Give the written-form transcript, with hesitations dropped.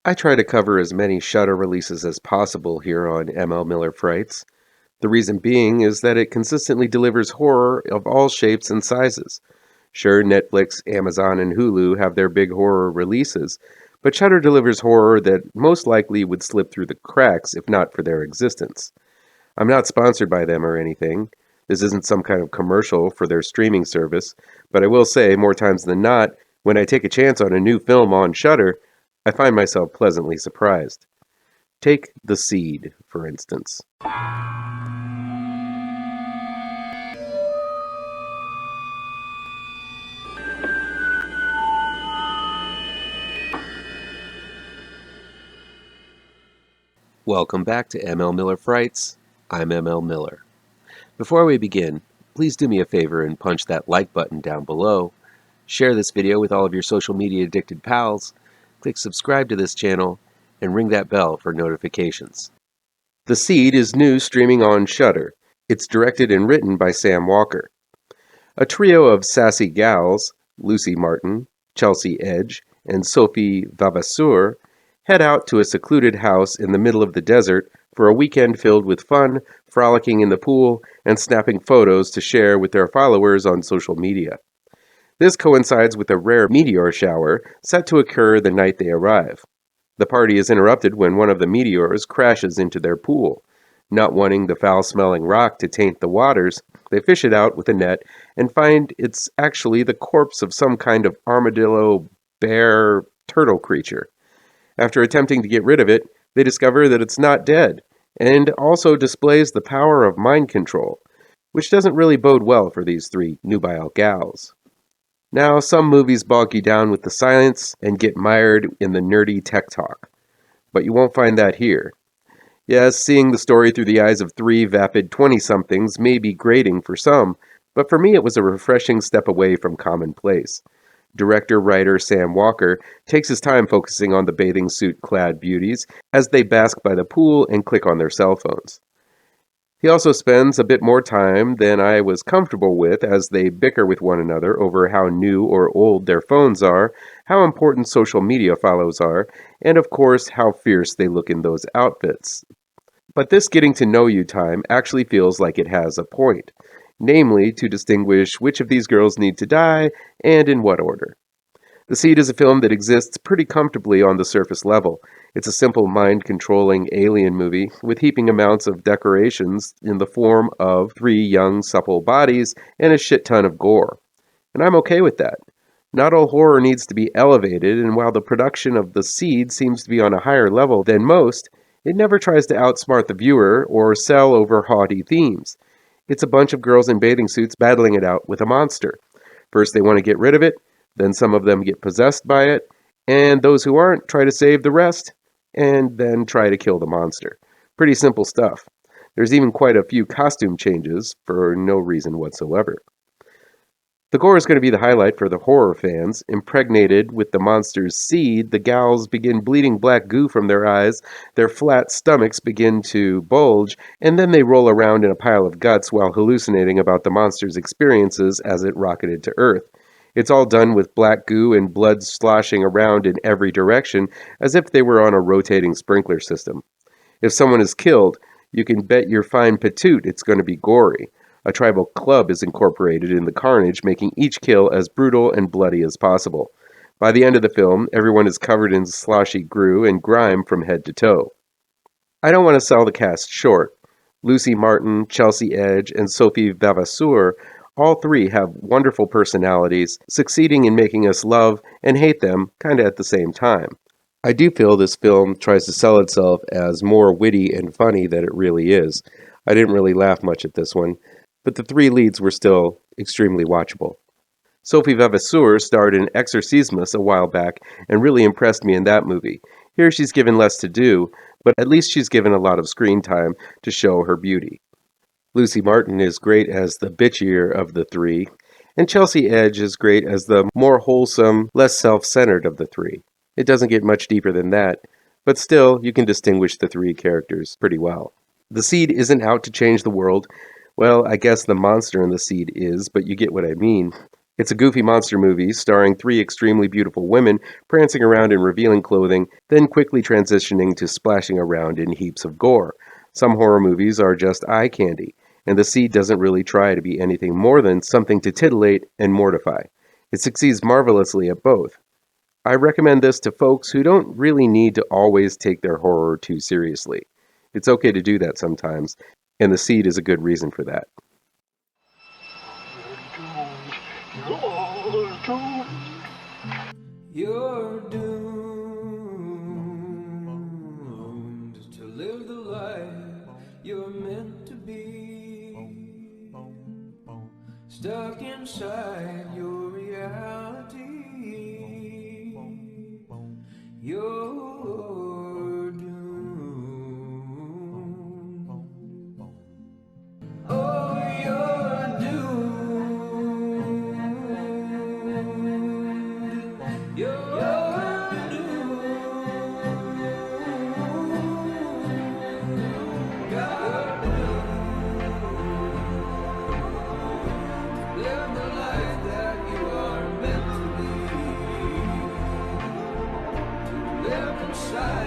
I try to cover as many Shudder releases as possible here on ML Miller Frights. The reason being is that it consistently delivers horror of all shapes and sizes. Sure, Netflix, Amazon, and Hulu have their big horror releases, but Shudder delivers horror that most likely would slip through the cracks if not for their existence. I'm not sponsored by them or anything. This isn't some kind of commercial for their streaming service, but I will say, more times than not, when I take a chance on a new film on Shudder, I find myself pleasantly surprised. Take The Seed, for instance. Welcome back to ML Miller Frights. I'm ML Miller. Before we begin, please do me a favor and punch that like button down below. Share this video with all of your social media addicted pals. Click subscribe to this channel and ring that bell for notifications. The Seed is new streaming on Shudder. It's directed and written by Sam Walker. A trio of sassy gals, Lucy Martin, Chelsea Edge, and Sophie Vavasseur, head out to a secluded house in the middle of the desert for a weekend filled with fun, frolicking in the pool, and snapping photos to share with their followers on social media. This coincides with a rare meteor shower set to occur the night they arrive. The party is interrupted when one of the meteors crashes into their pool. Not wanting the foul-smelling rock to taint the waters, they fish it out with a net and find it's actually the corpse of some kind of armadillo, bear, turtle creature. After attempting to get rid of it, they discover that it's not dead, and also displays the power of mind control, which doesn't really bode well for these three nubile gals. Now, some movies bog you down with the science and get mired in the nerdy tech talk, but you won't find that here. Yes, seeing the story through the eyes of three vapid 20-somethings may be grating for some, but for me it was a refreshing step away from commonplace. Director-writer Sam Walker takes his time focusing on the bathing suit-clad beauties as they bask by the pool and click on their cell phones. He also spends a bit more time than I was comfortable with as they bicker with one another over how new or old their phones are, how important social media follows are, and of course how fierce they look in those outfits. But this getting to know you time actually feels like it has a point, namely to distinguish which of these girls need to die and in what order. The Seed is a film that exists pretty comfortably on the surface level. It's a simple mind-controlling alien movie with heaping amounts of decorations in the form of three young, supple bodies and a shit ton of gore. And I'm okay with that. Not all horror needs to be elevated, and while the production of The Seed seems to be on a higher level than most, it never tries to outsmart the viewer or sell over haughty themes. It's a bunch of girls in bathing suits battling it out with a monster. First they want to get rid of it, then some of them get possessed by it, and those who aren't try to save the rest, and then try to kill the monster. Pretty simple stuff. There's even quite a few costume changes for no reason whatsoever. The gore is going to be the highlight for the horror fans. Impregnated with the monster's seed, the gals begin bleeding black goo from their eyes, their flat stomachs begin to bulge, and then they roll around in a pile of guts while hallucinating about the monster's experiences as it rocketed to Earth. It's all done with black goo and blood sloshing around in every direction as if they were on a rotating sprinkler system. If someone is killed, you can bet your fine patoot it's going to be gory. A tribal club is incorporated in the carnage, making each kill as brutal and bloody as possible. By the end of the film, everyone is covered in sloshy goo and grime from head to toe. I don't want to sell the cast short. Lucy Martin, Chelsea Edge, and Sophie Vavasseur, all three have wonderful personalities, succeeding in making us love and hate them kind of at the same time. I do feel this film tries to sell itself as more witty and funny than it really is. I didn't really laugh much at this one, but the three leads were still extremely watchable. Sophie Vavasseur starred in Exorcismus a while back and really impressed me in that movie. Here she's given less to do, but at least she's given a lot of screen time to show her beauty. Lucy Martin is great as the bitchier of the three, and Chelsea Edge is great as the more wholesome, less self-centered of the three. It doesn't get much deeper than that, but still you can distinguish the three characters pretty well. The Seed isn't out to change the world. Well, I guess the monster in The Seed is, but you get what I mean. It's a goofy monster movie starring three extremely beautiful women prancing around in revealing clothing, then quickly transitioning to splashing around in heaps of gore. Some horror movies are just eye candy, and The Seed doesn't really try to be anything more than something to titillate and mortify. It succeeds marvelously at both. I recommend this to folks who don't really need to always take their horror too seriously. It's okay to do that sometimes, and The Seed is a good reason for that. You're doomed to live the life you're meant to be, stuck inside your reality. You're doomed. Oh, you're doomed. You're doomed. God live the life that you are meant to be. Live inside